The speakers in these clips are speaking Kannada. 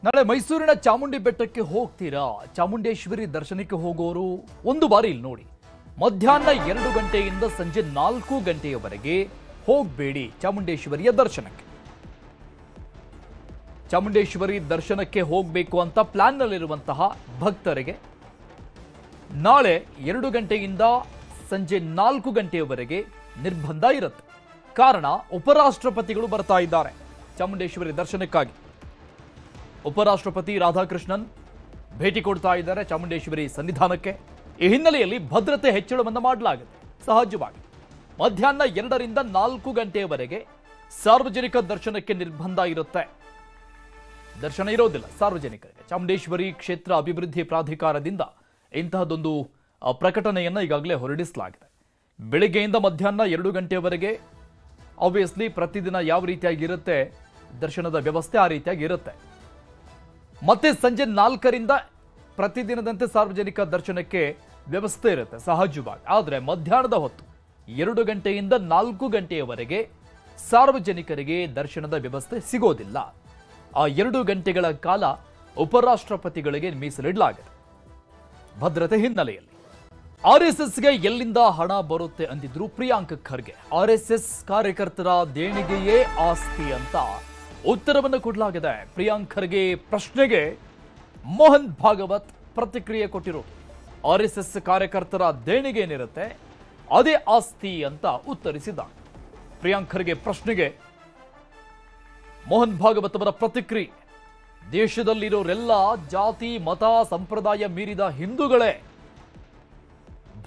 ನಾಳೆ ಮೈಸೂರಿನ ಚಾಮುಂಡಿ ಬೆಟ್ಟಕ್ಕೆ ಹೋಗ್ತೀರಾ? ಚಾಮುಂಡೇಶ್ವರಿ ದರ್ಶನಕ್ಕೆ ಹೋಗೋರು ಒಂದು ಬಾರಿ ಇಲ್ಲಿ ನೋಡಿ. ಮಧ್ಯಾಹ್ನ 2 ಗಂಟೆಯಿಂದ ಸಂಜೆ 4 ಗಂಟೆಯವರೆಗೆ ಹೋಗಬೇಡಿ ಚಾಮುಂಡೇಶ್ವರಿಯ ದರ್ಶನಕ್ಕೆ. ಚಾಮುಂಡೇಶ್ವರಿ ದರ್ಶನಕ್ಕೆ ಹೋಗಬೇಕು ಅಂತ ಪ್ಲಾನ್ನಲ್ಲಿರುವಂತಹ ಭಕ್ತರಿಗೆ ನಾಳೆ 2 ಗಂಟೆಯಿಂದ ಸಂಜೆ 4 ಗಂಟೆಯವರೆಗೆ ನಿರ್ಬಂಧ ಇರುತ್ತೆ. ಕಾರಣ ಉಪರಾಷ್ಟ್ರಪತಿಗಳು ಬರ್ತಾ ಇದ್ದಾರೆ ಚಾಮುಂಡೇಶ್ವರಿ ದರ್ಶನಕ್ಕಾಗಿ. ಉಪರಾಷ್ಟ್ರಪತಿ ರಾಧಾಕೃಷ್ಣನ್ ಭೇಟಿ ಕೊಡ್ತಾ ಇದ್ದಾರೆ ಚಾಮುಂಡೇಶ್ವರಿ ಸನ್ನಿಧಾನಕ್ಕೆ. ಈ ಹಿನ್ನೆಲೆಯಲ್ಲಿ ಭದ್ರತೆ ಹೆಚ್ಚಳವನ್ನು ಮಾಡಲಾಗಿದೆ. ಸಹಜವಾಗಿ ಮಧ್ಯಾಹ್ನ 2 ರಿಂದ 4 ಗಂಟೆಯವರೆಗೆ ಸಾರ್ವಜನಿಕ ದರ್ಶನಕ್ಕೆ ನಿರ್ಬಂಧ ಇರುತ್ತೆ. ದರ್ಶನ ಇರೋದಿಲ್ಲ ಸಾರ್ವಜನಿಕರಿಗೆ. ಚಾಮುಂಡೇಶ್ವರಿ ಕ್ಷೇತ್ರ ಅಭಿವೃದ್ಧಿ ಪ್ರಾಧಿಕಾರದಿಂದ ಇಂತಹದೊಂದು ಪ್ರಕಟಣೆಯನ್ನು ಈಗಾಗಲೇ ಹೊರಡಿಸಲಾಗಿದೆ. ಬೆಳಗ್ಗೆಯಿಂದ ಮಧ್ಯಾಹ್ನ 2 ಗಂಟೆಯವರೆಗೆ ಆಬ್ವಿಯಸ್ಲಿ ಪ್ರತಿದಿನ ಯಾವ ರೀತಿಯಾಗಿ ಇರುತ್ತೆ ದರ್ಶನದ ವ್ಯವಸ್ಥೆ ಆ ರೀತಿಯಾಗಿ ಇರುತ್ತೆ. ಮತ್ತೆ ಸಂಜೆ 4 ರಿಂದ ಪ್ರತಿದಿನದಂತೆ ಸಾರ್ವಜನಿಕ ದರ್ಶನಕ್ಕೆ ವ್ಯವಸ್ಥೆ ಇರುತ್ತೆ ಸಹಜವಾಗಿ. ಆದರೆ ಮಧ್ಯಾಹ್ನದ ಹೊತ್ತು 2 ಗಂಟೆಯಿಂದ 4 ಗಂಟೆಯವರೆಗೆ ಸಾರ್ವಜನಿಕರಿಗೆ ದರ್ಶನದ ವ್ಯವಸ್ಥೆ ಸಿಗೋದಿಲ್ಲ. ಆ 2 ಗಂಟೆಗಳ ಕಾಲ ಉಪರಾಷ್ಟ್ರಪತಿಗಳಿಗೆ ಮೀಸಲಿಡಲಾಗಿದೆ ಭದ್ರತೆ ಹಿನ್ನೆಲೆಯಲ್ಲಿ. ಆರ್ಎಸ್ಎಸ್ಗೆ ಎಲ್ಲಿಂದ ಹಣ ಬರುತ್ತೆ ಅಂದಿದ್ರು ಪ್ರಿಯಾಂಕ್ ಖರ್ಗೆ. ಆರ್ಎಸ್ಎಸ್ ಕಾರ್ಯಕರ್ತರ ದೇಣಿಗೆಯೇ ಆಸ್ತಿ ಅಂತ ಉತ್ತರವನ್ನು ಕೊಡಲಾಗಿದೆ. ಪ್ರಿಯಾಂಕ್ ಖರ್ಗೆ ಪ್ರಶ್ನೆಗೆ ಮೋಹನ್ ಭಾಗವತ್ ಪ್ರತಿಕ್ರಿಯೆ ಕೊಟ್ಟಿರೋದು. ಆರ್ಎಸ್ಎಸ್ ಕಾರ್ಯಕರ್ತರ ದೇಣಿಗೆ ಏನಿರುತ್ತೆ ಅದೇ ಆಸ್ತಿ ಅಂತ ಉತ್ತರಿಸಿದ್ದಾರೆ. ಪ್ರಿಯಾಂಕ್ ಖರ್ಗೆ ಪ್ರಶ್ನೆಗೆ ಮೋಹನ್ ಭಾಗವತ್ ಅವರ ಪ್ರತಿಕ್ರಿಯೆ, ದೇಶದಲ್ಲಿರೋರೆಲ್ಲ ಜಾತಿ ಮತ ಸಂಪ್ರದಾಯ ಮೀರಿದ ಹಿಂದೂಗಳೇ.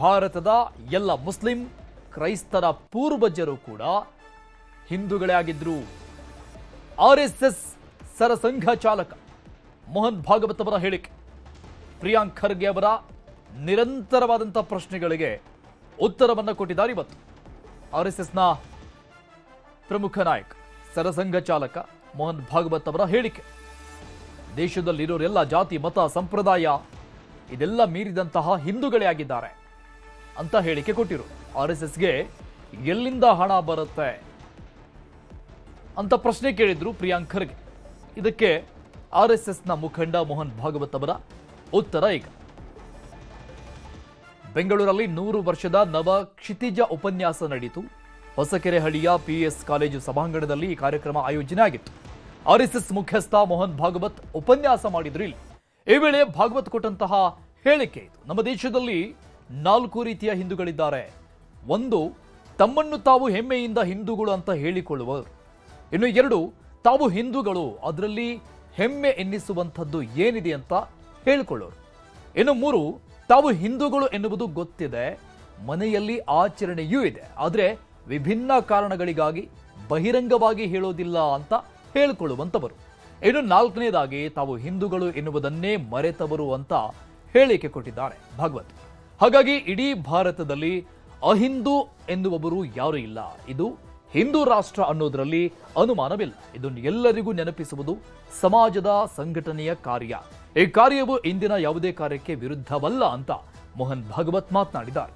ಭಾರತದ ಎಲ್ಲ ಮುಸ್ಲಿಂ ಕ್ರೈಸ್ತರ ಪೂರ್ವಜರು ಕೂಡ ಹಿಂದೂಗಳೇ ಆಗಿದ್ರು. ಆರ್ಎಸ್ಎಸ್ ಸರಸಂಘ ಚಾಲಕ ಮೋಹನ್ ಭಾಗವತ್ ಅವರ ಹೇಳಿಕೆ. ಪ್ರಿಯಾಂಕ್ ಖರ್ಗೆ ಅವರ ನಿರಂತರವಾದಂತಹ ಪ್ರಶ್ನೆಗಳಿಗೆ ಉತ್ತರವನ್ನು ಕೊಟ್ಟಿದ್ದಾರೆ ಇವತ್ತು ಆರ್ಎಸ್ಎಸ್ನ ಪ್ರಮುಖ ನಾಯಕ ಸರಸಂಘ ಚಾಲಕ ಮೋಹನ್ ಭಾಗವತ್ ಅವರ ಹೇಳಿಕೆ. ದೇಶದಲ್ಲಿರೋರೆಲ್ಲ ಜಾತಿ ಮತ ಸಂಪ್ರದಾಯ ಇದೆಲ್ಲ ಮೀರಿದಂತಹ ಹಿಂದೂಗಳೇ ಆಗಿದ್ದಾರೆ ಅಂತ ಹೇಳಿಕೆ ಕೊಟ್ಟಿರು. ಆರ್ಎಸ್ಎಸ್ಗೆ ಎಲ್ಲಿಂದ ಹಣ ಬರುತ್ತೆ ಅಂತ ಪ್ರಶ್ನೆ ಕೇಳಿದ್ರು ಪ್ರಿಯಾಂಕ್ ಖರ್ಗೆ. ಇದಕ್ಕೆ ಆರ್ಎಸ್ಎಸ್ನ ಮುಖಂಡ ಮೋಹನ್ ಭಾಗವತ್ ಅವರ ಉತ್ತರ ಈಗ. ಬೆಂಗಳೂರಲ್ಲಿ 100 ವರ್ಷದ ನವ ಕ್ಷಿತಿಜ ಉಪನ್ಯಾಸ ನಡೆಯಿತು. ಹೊಸಕೆರೆಹಳ್ಳಿಯ ಪಿಎಸ್ ಕಾಲೇಜು ಸಭಾಂಗಣದಲ್ಲಿ ಈ ಕಾರ್ಯಕ್ರಮ ಆಯೋಜನೆ ಆಗಿತ್ತು. ಆರ್ಎಸ್ಎಸ್ ಮುಖ್ಯಸ್ಥ ಮೋಹನ್ ಭಾಗವತ್ ಉಪನ್ಯಾಸ ಮಾಡಿದ್ರು ಇಲ್ಲಿ. ಈ ವೇಳೆ ಭಾಗವತ್ ಕೊಟ್ಟಂತಹ ಹೇಳಿಕೆ ಇದು. ನಮ್ಮ ದೇಶದಲ್ಲಿ 4 ರೀತಿಯ ಹಿಂದೂಗಳಿದ್ದಾರೆ. 1, ತಮ್ಮನ್ನು ತಾವು ಹೆಮ್ಮೆಯಿಂದ ಹಿಂದೂಗಳು ಅಂತ ಹೇಳಿಕೊಳ್ಳುವರು. ಇನ್ನು 2, ತಾವು ಹಿಂದೂಗಳು ಅದರಲ್ಲಿ ಹೆಮ್ಮೆ ಎನ್ನಿಸುವಂಥದ್ದು ಏನಿದೆ ಅಂತ ಹೇಳಿಕೊಳ್ಳೋರು. ಇನ್ನು 3, ತಾವು ಹಿಂದೂಗಳು ಎನ್ನುವುದು ಗೊತ್ತಿದೆ, ಮನೆಯಲ್ಲಿ ಆಚರಣೆಯೂ ಇದೆ, ಆದರೆ ವಿಭಿನ್ನ ಕಾರಣಗಳಿಗಾಗಿ ಬಹಿರಂಗವಾಗಿ ಹೇಳೋದಿಲ್ಲ ಅಂತ ಹೇಳಿಕೊಳ್ಳುವಂಥವರು. ಇನ್ನು 4ನೇದಾಗಿ ತಾವು ಹಿಂದೂಗಳು ಎನ್ನುವುದನ್ನೇ ಮರೆತವರು ಅಂತ ಹೇಳಿಕೆ ಕೊಟ್ಟಿದ್ದಾರೆ ಭಾಗವತ್. ಹಾಗಾಗಿ ಇಡೀ ಭಾರತದಲ್ಲಿ ಅಹಿಂದೂ ಎನ್ನುವವರು ಯಾರೂ ಇಲ್ಲ. ಇದು ಹಿಂದೂ ರಾಷ್ಟ್ರ ಅನ್ನೋದರಲ್ಲಿ ಅನುಮಾನವಿಲ್ಲ. ಇದನ್ನು ಎಲ್ಲರಿಗೂ ನೆನಪಿಸುವುದು ಸಮಾಜದ ಸಂಘಟನೆಯ ಕಾರ್ಯ. ಈ ಕಾರ್ಯವು ಇಂದಿನ ಯಾವುದೇ ಕಾರ್ಯಕ್ಕೆ ವಿರುದ್ಧವಲ್ಲ ಅಂತ ಮೋಹನ್ ಭಾಗವತ್ ಮಾತನಾಡಿದ್ದಾರೆ.